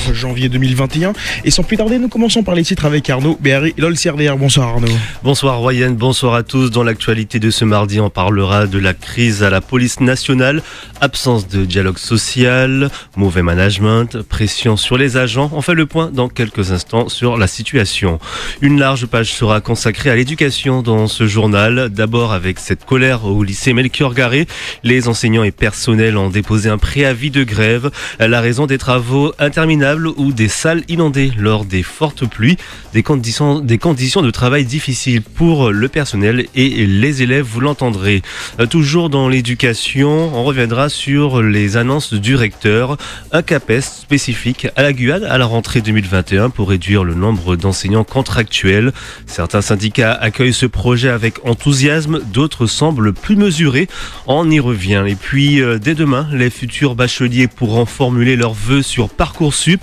9 janvier 2021. Et sans plus tarder, nous commençons par les titres avec Arnaud Béhari, LOL-CRDR. Bonsoir Arnaud. Bonsoir Royan, bonsoir à tous. Dans l'actualité de ce mardi, on parlera de la crise à la police nationale, absence de dialogue social, mauvais management, pression sur les agents. On fait le point dans quelques instants sur la situation. Une large page sera consacrée à l'éducation dans ce journal. D'abord avec cette colère au lycée Melchior Garret. Les enseignants et personnels ont déposé un préavis de grève. La raison des travaux interminables ou des salles inondées lors des fortes pluies. Des conditions de travail difficiles pour le personnel et les élèves, vous l'entendrez. Toujours dans l'éducation, on reviendra sur les annonces du recteur. Un CAPES spécifique à la Guyane à la rentrée 2021 pour réduire le nombre d'enseignants contractuels. Certains syndicats accueillent ce projet avec enthousiasme, d'autres semblent plus mesurés. On y revient. Et puis, dès demain, les futurs bacheliers pourront formuler leurs vœux sur Parcoursup.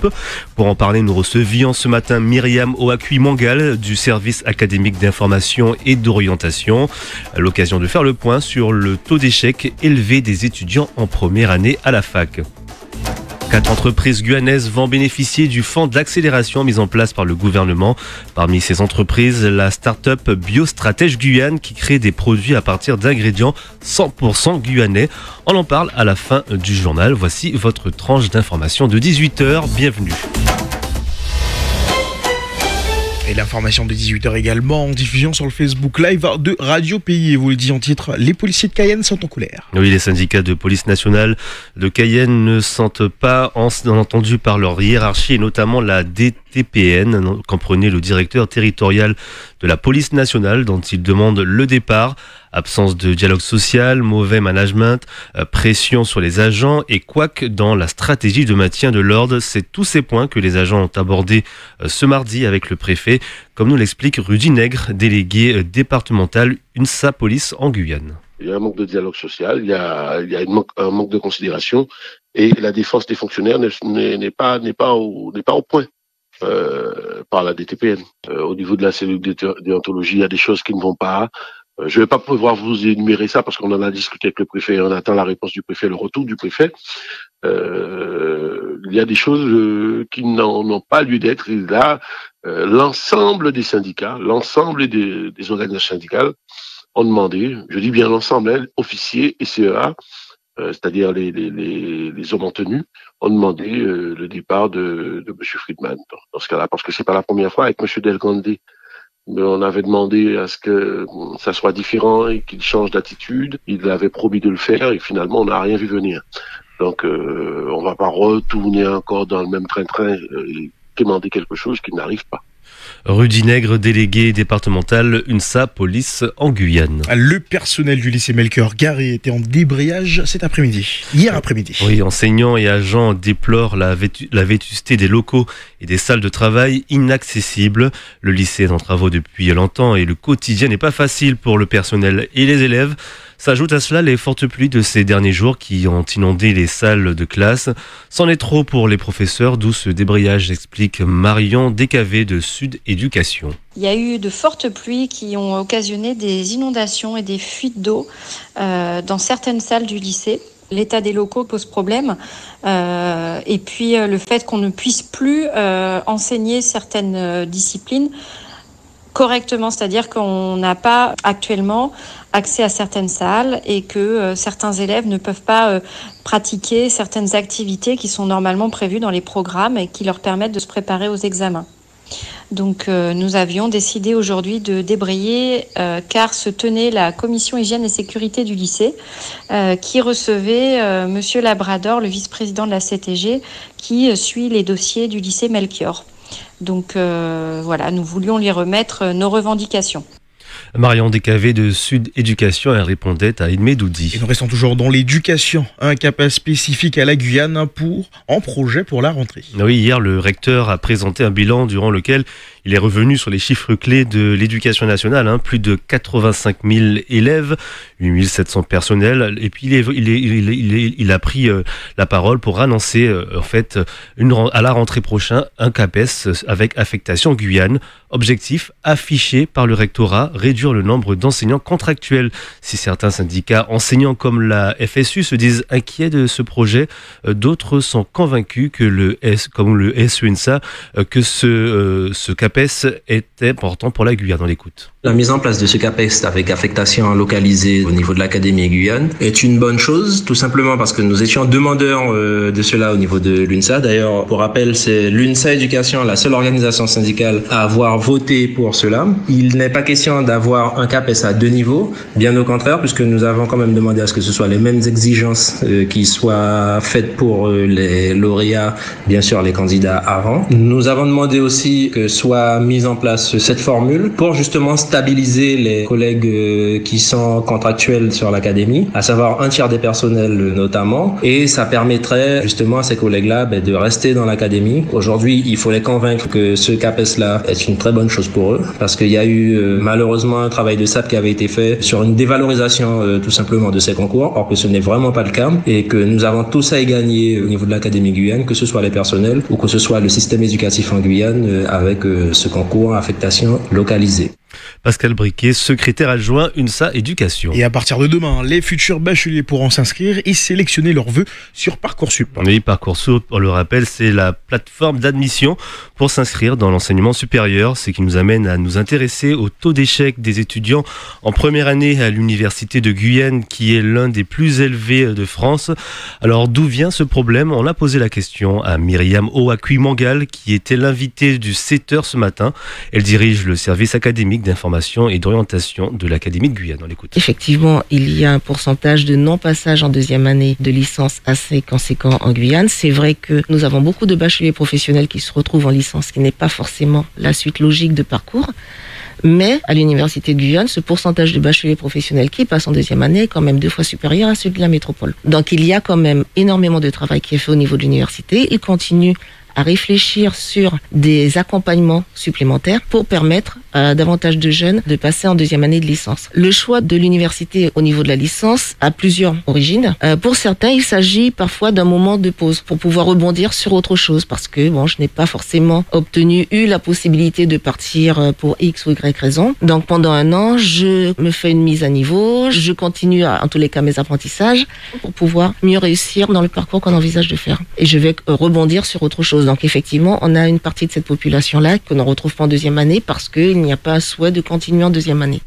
Pour en parler, nous recevions ce matin Myriam Ouakui-Mangal du service académique d'information et d'orientation. À l'occasion de faire le point sur le taux d'échec élevé des étudiants en première année à la fac. 4 entreprises guyanaises vont bénéficier du fonds d'accélération mis en place par le gouvernement. Parmi ces entreprises, la start-up Biostratège Guyane qui crée des produits à partir d'ingrédients 100% guyanais. On en parle à la fin du journal. Voici votre tranche d'information de 18h. Bienvenue. Et l'information de 18h également en diffusion sur le Facebook Live de Radio Pays. Et vous le dites en titre, les policiers de Cayenne sont en colère. Oui, les syndicats de police nationale de Cayenne ne sentent pas entendus par leur hiérarchie et notamment la DTPN, comprenez le directeur territorial de la police nationale dont ils demandent le départ. Absence de dialogue social, mauvais management, pression sur les agents et couac dans la stratégie de maintien de l'ordre. C'est tous ces points que les agents ont abordés ce mardi avec le préfet, comme nous l'explique Rudy Nègre, délégué départemental UNSA Police en Guyane. Il y a un manque de dialogue social, il y a un manque de considération et la défense des fonctionnaires n'est pas au point par la DTPN. Au niveau de la cellule de déontologie, il y a des choses qui ne vont pas. Je ne vais pas pouvoir vous énumérer ça parce qu'on en a discuté avec le préfet et on attend la réponse du préfet, le retour du préfet. Il y a des choses qui n'ont pas lieu d'être. Et là, l'ensemble des syndicats, l'ensemble des organisations syndicales ont demandé, je dis bien l'ensemble, officiers et CEA, c'est-à-dire les hommes en tenue, ont demandé le départ de M. Friedman dans ce cas-là, parce que c'est pas la première fois avec M. Delgande. On avait demandé à ce que ça soit différent et qu'il change d'attitude. Il avait promis de le faire et finalement on n'a rien vu venir. Donc on va pas retourner encore dans le même train-train et demander quelque chose qui n'arrive pas. Rudy Nègre, délégué départemental UNSA Police en Guyane. Le personnel du lycée Melchior Garret était en débrayage hier après-midi. Oui, enseignants et agents déplorent la vétusté des locaux et des salles de travail inaccessibles. Le lycée est en travaux depuis longtemps et le quotidien n'est pas facile pour le personnel et les élèves. S'ajoutent à cela les fortes pluies de ces derniers jours qui ont inondé les salles de classe. C'en est trop pour les professeurs, d'où ce débrayage, explique Marion Descavets de Sud Éducation. Il y a eu de fortes pluies qui ont occasionné des inondations et des fuites d'eau dans certaines salles du lycée. L'état des locaux pose problème et puis le fait qu'on ne puisse plus enseigner certaines disciplines correctement, c'est-à-dire qu'on n'a pas actuellement accès à certaines salles et que certains élèves ne peuvent pas pratiquer certaines activités qui sont normalement prévues dans les programmes et qui leur permettent de se préparer aux examens. Donc nous avions décidé aujourd'hui de débrayer car se tenait la commission hygiène et sécurité du lycée qui recevait Monsieur Labrador, le vice-président de la CTG, qui suit les dossiers du lycée Melchior. Donc voilà, nous voulions lui remettre nos revendications. Marion Descavets de Sud Éducation, elle répondait à Edmé Doudi. Et nous restons toujours dans l'éducation. Un CAPES spécifique à la Guyane en projet pour la rentrée. Oui, hier, le recteur a présenté un bilan durant lequel Il est revenu sur les chiffres clés de l'éducation nationale, plus de 85 000 élèves, 8 700 personnels. Et puis il a pris la parole pour annoncer à la rentrée prochaine un CAPES avec affectation Guyane. Objectif affiché par le rectorat, réduire le nombre d'enseignants contractuels. Si certains syndicats enseignants comme la FSU se disent inquiets de ce projet, d'autres sont convaincus que le SENSA, que ce CAPES est important pour la Guyane. On l'écoute. La mise en place de ce CAPES avec affectation localisée au niveau de l'Académie Guyane est une bonne chose, tout simplement parce que nous étions demandeurs de cela au niveau de l'UNSA. D'ailleurs, pour rappel, c'est l'UNSA Éducation, la seule organisation syndicale à avoir voté pour cela. Il n'est pas question d'avoir un CAPES à 2 niveaux, bien au contraire, puisque nous avons quand même demandé à ce que ce soit les mêmes exigences qui soient faites pour les lauréats, bien sûr les candidats avant. Nous avons demandé aussi que soit mise en place cette formule pour justement stabiliser les collègues qui sont contractuels sur l'académie, à savoir un tiers des personnels notamment, et ça permettrait justement à ces collègues-là de rester dans l'académie. Aujourd'hui, il faut les convaincre que ce CAPES-là est une très bonne chose pour eux, parce qu'il y a eu malheureusement un travail de sape qui avait été fait sur une dévalorisation tout simplement de ces concours, or que ce n'est vraiment pas le cas, et que nous avons tous à y gagner au niveau de l'Académie Guyane, que ce soit les personnels ou que ce soit le système éducatif en Guyane avec ce concours à affectation localisée. Pascal Briquet, secrétaire adjoint UNSA Éducation. Et à partir de demain, les futurs bacheliers pourront s'inscrire et sélectionner leurs vœux sur Parcoursup. Oui, Parcoursup, on le rappelle, c'est la plateforme d'admission pour s'inscrire dans l'enseignement supérieur, ce qui nous amène à nous intéresser au taux d'échec des étudiants en première année à l'université de Guyane, qui est l'un des plus élevés de France. Alors d'où vient ce problème? On a posé la question à Myriam Ouakui-Mangal, qui était l'invitée du 7h ce matin. Elle dirige le service académique d'information et d'orientation de l'Académie de Guyane. On l'écoute. Effectivement, il y a un pourcentage de non-passage en deuxième année de licence assez conséquent en Guyane. C'est vrai que nous avons beaucoup de bacheliers professionnels qui se retrouvent en licence, ce qui n'est pas forcément la suite logique de parcours. Mais à l'université de Guyane, ce pourcentage de bacheliers professionnels qui passent en deuxième année est quand même 2 fois supérieur à celui de la métropole. Donc il y a quand même énormément de travail qui est fait au niveau de l'université. Il continue à réfléchir sur des accompagnements supplémentaires pour permettre à davantage de jeunes de passer en deuxième année de licence. Le choix de l'université au niveau de la licence a plusieurs origines. Pour certains, il s'agit parfois d'un moment de pause pour pouvoir rebondir sur autre chose, parce que je n'ai pas forcément eu la possibilité de partir pour X ou Y raison. Donc pendant 1 an, je me fais une mise à niveau, je continue en tous les cas mes apprentissages pour pouvoir mieux réussir dans le parcours qu'on envisage de faire. Et je vais rebondir sur autre chose. Donc effectivement, on a une partie de cette population-là qu'on ne retrouve pas en deuxième année parce qu'il n'y a pas un souhait de continuer en deuxième année.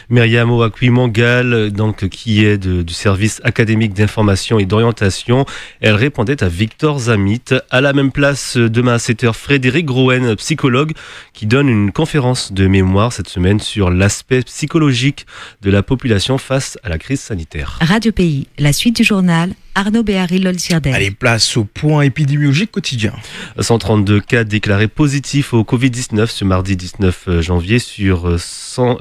Myriam Ouakui-Mangal, qui est du service académique d'information et d'orientation, elle répondait à Victor Zamit. À la même place, demain à 7h, Frédéric Groen, psychologue, qui donne une conférence de mémoire cette semaine sur l'aspect psychologique de la population face à la crise sanitaire. Radio Pays, la suite du journal, Arnaud Béharry-Lolsirdel. Allez, place au point épidémiologique quotidien. 132 cas déclarés positifs au Covid-19 ce mardi 19 janvier sur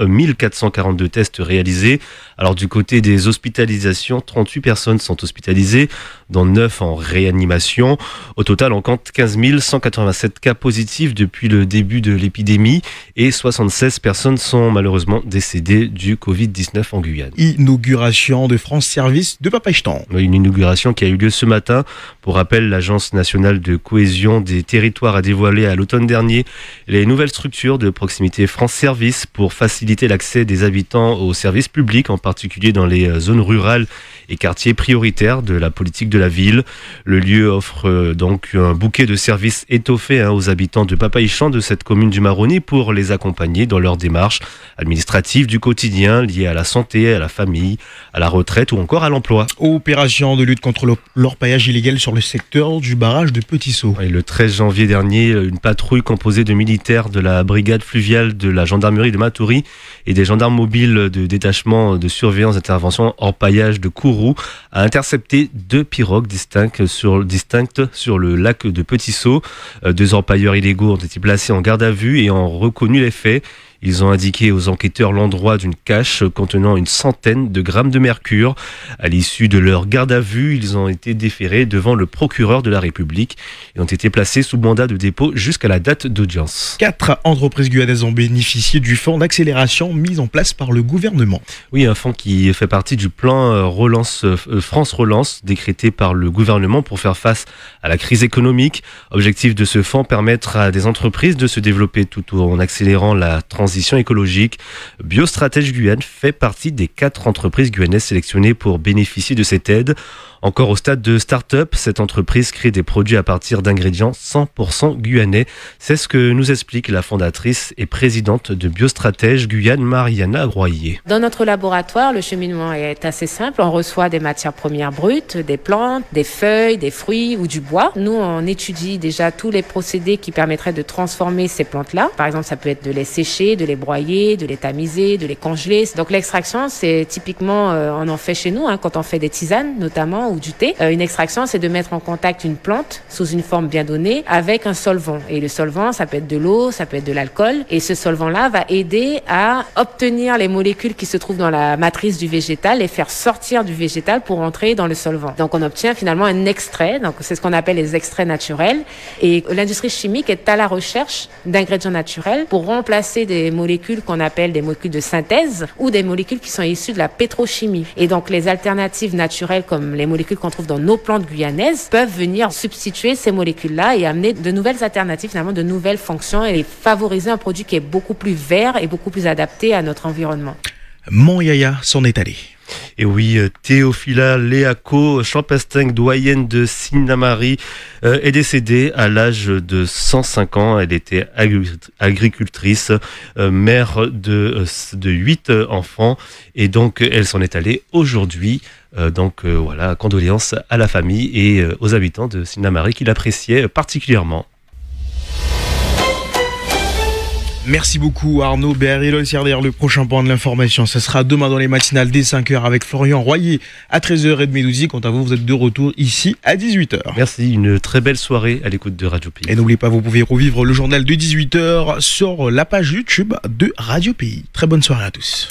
1442 tests réalisés. Alors du côté des hospitalisations, 38 personnes sont hospitalisées, dont 9 en réanimation. Au total, on compte 15 187 cas positifs depuis le début de l'épidémie et 76 personnes sont malheureusement décédées du Covid-19 en Guyane. Inauguration de France Service de Papaichtan. Une inauguration qui a eu lieu ce matin. Pour rappel, l'Agence nationale de cohésion des territoires a dévoilé à l'automne dernier les nouvelles structures de proximité France Service pour faciliter l'accès des habitants aux services publics, en particulier dans les zones rurales et quartiers prioritaires de la politique de la ville. Le lieu offre donc un bouquet de services étoffés aux habitants de Papaichtan, de cette commune du Maroni, pour les accompagner dans leurs démarches administratives du quotidien liées à la santé, à la famille, à la retraite ou encore à l'emploi. Opération de lutte contre l'orpaillage illégal sur le secteur du barrage de Petit-Saut. Et le 13 janvier dernier, une patrouille composée de militaires de la brigade fluviale de la gendarmerie de Matoury et des gendarmes mobiles de détachement de surveillance d'intervention orpaillage de Kourou a intercepté 2 pirogues distinctes sur le lac de Petit-Saut. 2 orpailleurs illégaux ont été placés en garde à vue et ont reconnu les faits. Ils ont indiqué aux enquêteurs l'endroit d'une cache contenant une centaine de grammes de mercure. À l'issue de leur garde à vue, ils ont été déférés devant le procureur de la République et ont été placés sous mandat de dépôt jusqu'à la date d'audience. 4 entreprises guyanaises ont bénéficié du fonds d'accélération mis en place par le gouvernement. Oui, un fonds qui fait partie du plan France Relance décrété par le gouvernement pour faire face à la crise économique. Objectif de ce fonds, permettre à des entreprises de se développer tout en accélérant la transition écologique. Biostratège Guyane fait partie des 4 entreprises guyanaises sélectionnées pour bénéficier de cette aide. Encore au stade de start-up, cette entreprise crée des produits à partir d'ingrédients 100% guyanais. C'est ce que nous explique la fondatrice et présidente de Biostratège Guyane, Mariana Royer. Dans notre laboratoire, le cheminement est assez simple. On reçoit des matières premières brutes, des plantes, des feuilles, des fruits ou du bois. Nous, on étudie déjà tous les procédés qui permettraient de transformer ces plantes-là. Par exemple, ça peut être de les sécher, de les broyer, de les tamiser, de les congeler. Donc l'extraction, c'est typiquement, on en fait chez nous quand on fait des tisanes notamment, ou du thé. Une extraction, c'est de mettre en contact une plante sous une forme bien donnée avec un solvant. Et le solvant, ça peut être de l'eau, ça peut être de l'alcool. Et ce solvant-là va aider à obtenir les molécules qui se trouvent dans la matrice du végétal et faire sortir du végétal pour entrer dans le solvant. Donc on obtient finalement un extrait. Donc c'est ce qu'on appelle les extraits naturels. Et l'industrie chimique est à la recherche d'ingrédients naturels pour remplacer des molécules qu'on appelle des molécules de synthèse ou des molécules qui sont issues de la pétrochimie. Et donc les alternatives naturelles comme les molécules qu'on trouve dans nos plantes guyanaises peuvent venir substituer ces molécules-là et amener de nouvelles alternatives, finalement de nouvelles fonctions et favoriser un produit qui est beaucoup plus vert et beaucoup plus adapté à notre environnement. Montyaya s'en est allé. Et oui, Théophila Léaco, Champesteng, doyenne de Sinnamary, est décédée à l'âge de 105 ans. Elle était agricultrice, mère de 8 enfants. Et donc, elle s'en est allée aujourd'hui. Voilà, condoléances à la famille et aux habitants de Sinnamary qui l'appréciaient particulièrement. Merci beaucoup Arnaud Béarry-Lolsiarder. Le prochain point de l'information, ce sera demain dans les matinales dès 5h avec Florian Royer à 13h et Medouzi. Quant à vous, vous êtes de retour ici à 18h. Merci, une très belle soirée à l'écoute de Radio Pays. Et n'oubliez pas, vous pouvez revivre le journal de 18h sur la page YouTube de Radio Pays. Très bonne soirée à tous.